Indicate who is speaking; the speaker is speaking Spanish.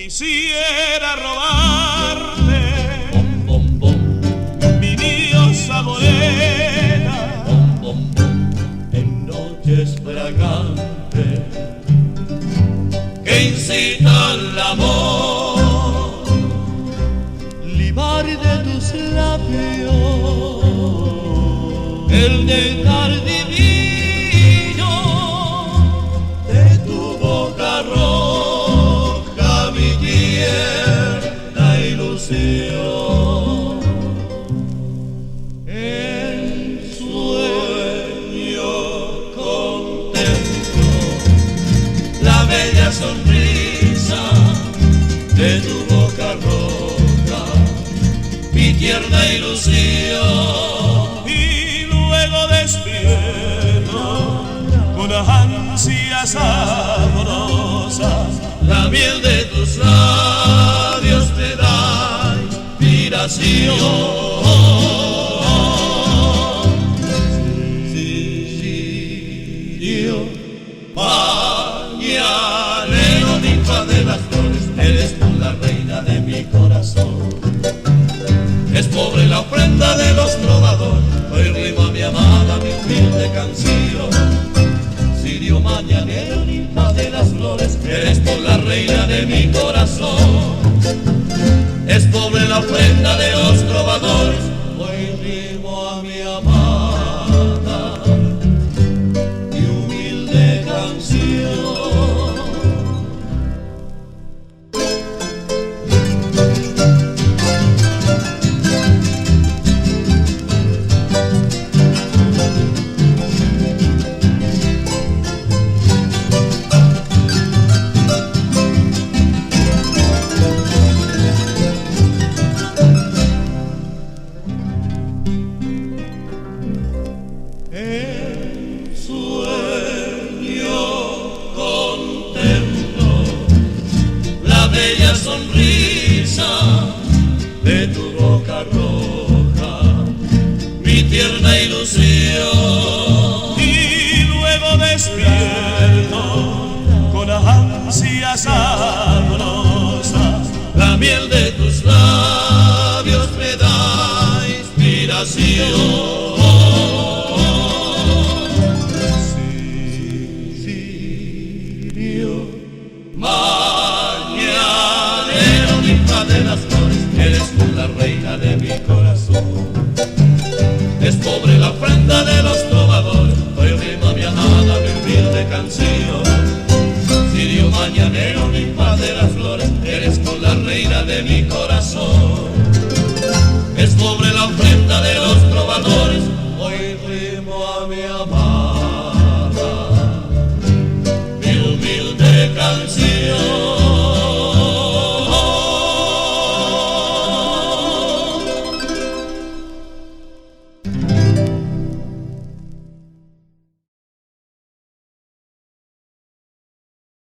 Speaker 1: Quisiera robarte
Speaker 2: Bom, bom, bom,
Speaker 1: mi diosa morena
Speaker 2: bom, bom, bom, en noches fragantes que incitan al amor, libar de tus labios el néctar divino de tu boca roja, mi tierna ilusión. En sueño contemplo la bella sonrisa de tu boca roja, mi tierna ilusión.
Speaker 1: Despierto con ansias amorosas,
Speaker 2: La miel de tus labios me da inspiración. Sirio, mañanero, ninfa de las flores, eres tú la reina de mi corazón. Es pobre la ofrenda de los trovadores, hoy rima mi amada, mi humilde canción. Sirio mañanero, ninfa de las flores, eres tú la reina de mi corazón. Es pobre la ofrenda de los trovadores, hoy rimo a mi amada, mi humilde canción. En sueño contemplo la bella sonrisa de tu boca roja, mi tierna ilusión.
Speaker 1: y luego despierto con ansias amorosas.
Speaker 2: La miel de tus labios me da inspiración. Sirio, mañanero, ninfa de las flores, eres tú la reina de mi corazón. Es pobre la ofrenda de los trovadores, hoy rima mi amada, mi humilde canción. Sirio mañanero, ninfa de las flores, eres tú la reina de mi corazón. Es pobre la ofrenda de los trovadores, hoy rimo a mi amada, mi humilde canción.